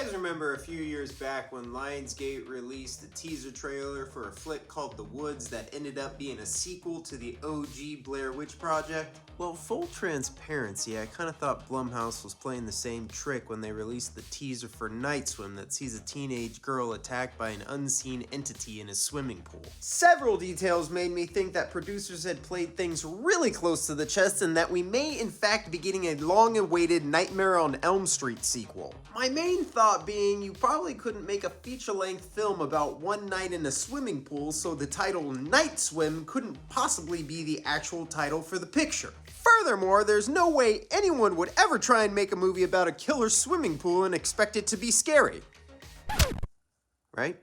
guys remember a few years back when Lionsgate released the teaser trailer for a flick called The Woods that ended up being a sequel to the OG Blair Witch Project? Well, full transparency, I kinda thought Blumhouse was playing the same trick when they released the teaser for Night Swim that sees a teenage girl attacked by an unseen entity in a swimming pool. Several details made me think that producers had played things really close to the chest and that we may in fact be getting a long-awaited Nightmare on Elm Street sequel. My main thought being you probably couldn't make a feature-length film about one night in a swimming pool, so the title Night Swim couldn't possibly be the actual title for the picture. Furthermore, there's no way anyone would ever try and make a movie about a killer swimming pool and expect it to be scary. Right?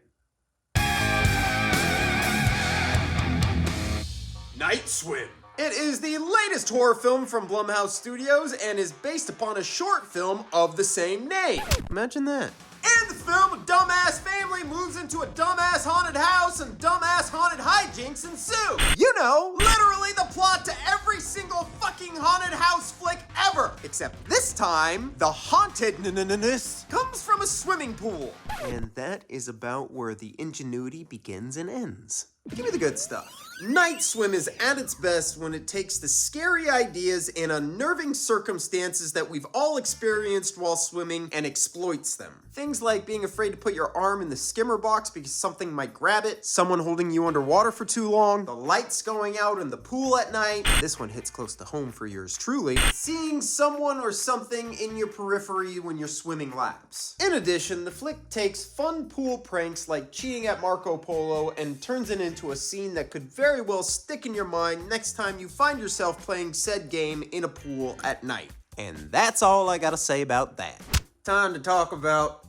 Night Swim. It is the latest horror film from Blumhouse Studios and is based upon a short film of the same name. Imagine that. In the film, a dumbass family moves into a dumbass haunted house and dumbass haunted hijinks ensue. You know, literally the plot to every single fucking haunted house flick ever. Except this time, the hauntedness comes from a swimming pool. And that is about where the ingenuity begins and ends. Give me the good stuff. Night Swim is at its best when it takes the scary ideas and unnerving circumstances that we've all experienced while swimming and exploits them. Things like being afraid to put your arm in the skimmer box because something might grab it, someone holding you underwater for too long, the lights going out in the pool at night. This one hits close to home for yours truly. Seeing someone or something in your periphery when you're swimming laps. In addition, the flick takes fun pool pranks like cheating at Marco Polo and turns it into a scene that could very well stick in your mind next time you find yourself playing said game in a pool at night. And that's all I gotta say about that. Time to talk about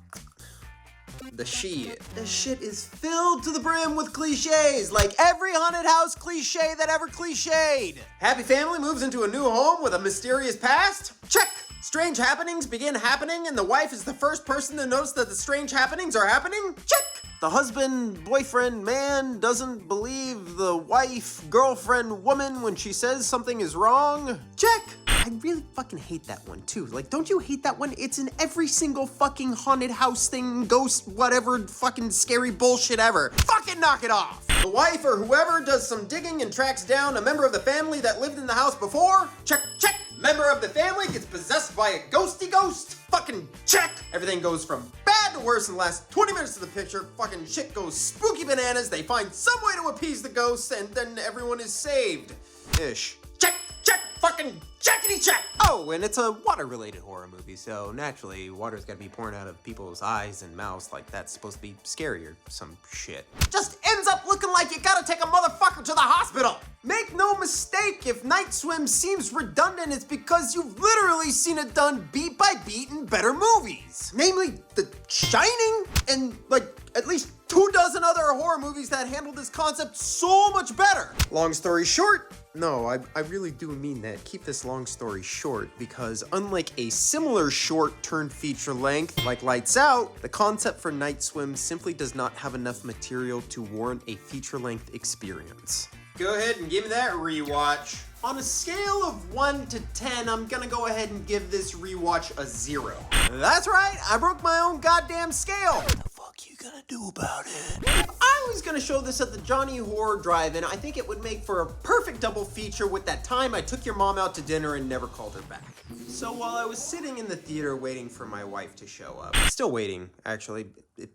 the shit. The shit is filled to the brim with cliches, like every haunted house cliche that ever cliched. Happy family moves into a new home with a mysterious past? Check! Strange happenings begin happening and the wife is the first person to notice that the strange happenings are happening? Check! The husband, boyfriend, man doesn't believe the wife, girlfriend, woman when she says something is wrong? Check! I really fucking hate that one too. Like, don't you hate that one? It's in every single fucking haunted house thing, ghost, whatever, fucking scary bullshit ever. Fucking knock it off! The wife or whoever does some digging and tracks down a member of the family that lived in the house before? Check, check! Member of the family gets possessed by a ghosty ghost? Fucking check! Everything goes from bad to worse in the last 20 minutes of the picture. Fucking shit goes spooky bananas. They find some way to appease the ghosts and then everyone is saved. Ish. Check, check, fucking checkity check! Oh, and it's a water-related horror movie, so naturally, water's gotta be pouring out of people's eyes and mouths like that's supposed to be scary or some shit. Just ends up looking like you gotta take a motherfucker to the hospital! Make no mistake, if Night Swim seems redundant, it's because you've literally seen it done beat by beat in better movies. Namely, The Shining, and like, at least 24 other horror movies that handle this concept so much better. Long story short, no, I really do mean that. Keep this long story short, because unlike a similar short turned feature length like Lights Out, the concept for Night Swim simply does not have enough material to warrant a feature length experience. Go ahead and give me that rewatch. On a scale of 1 to 10, I'm gonna go ahead and give this rewatch a 0. That's right, I broke my own goddamn scale. What the fuck you gonna do about it? If I was gonna show this at the Jony Horror Drive-In, I think it would make for a perfect double feature with that time I took your mom out to dinner and never called her back. So while I was sitting in the theater waiting for my wife to show up, still waiting, actually,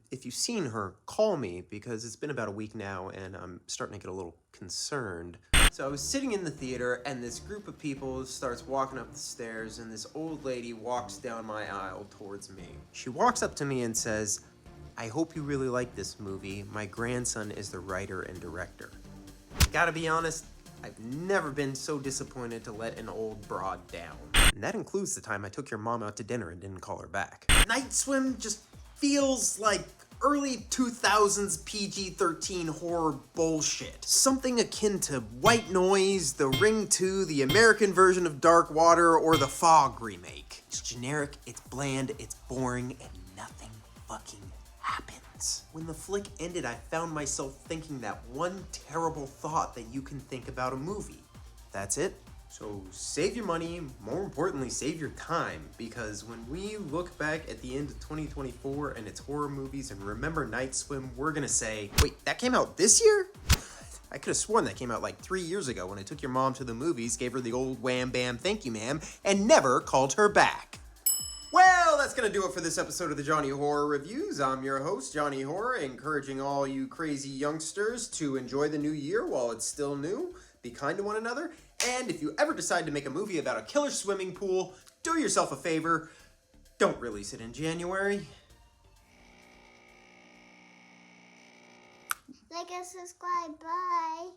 if you've seen her, call me, because it's been about a week now and I'm starting to get a little concerned. So I was sitting in the theater and this group of people starts walking up the stairs and this old lady walks down my aisle towards me. She walks up to me and says, "I hope you really like this movie. My grandson is the writer and director." Gotta be honest, I've never been so disappointed to let an old broad down. And that includes the time I took your mom out to dinner and didn't call her back. Night Swim just feels like early 2000s PG-13 horror bullshit. Something akin to White Noise, The Ring 2, the American version of Dark Water, or the Fog remake. It's generic, it's bland, it's boring, and nothing fucking happens. When the flick ended, I found myself thinking that one terrible thought that you can think about a movie. That's it? So save your money, more importantly, save your time, because when we look back at the end of 2024 and its horror movies and remember Night Swim, we're gonna say, wait, that came out this year? I could have sworn that came out like 3 years ago when I took your mom to the movies, gave her the old wham bam thank you ma'am, and never called her back. Well, that's gonna do it for this episode of the Jony Horror Reviews. I'm your host, Jony Horror, encouraging all you crazy youngsters to enjoy the new year while it's still new, be kind to one another, and if you ever decide to make a movie about a killer swimming pool, do yourself a favor, don't release it in January. Like and subscribe, bye.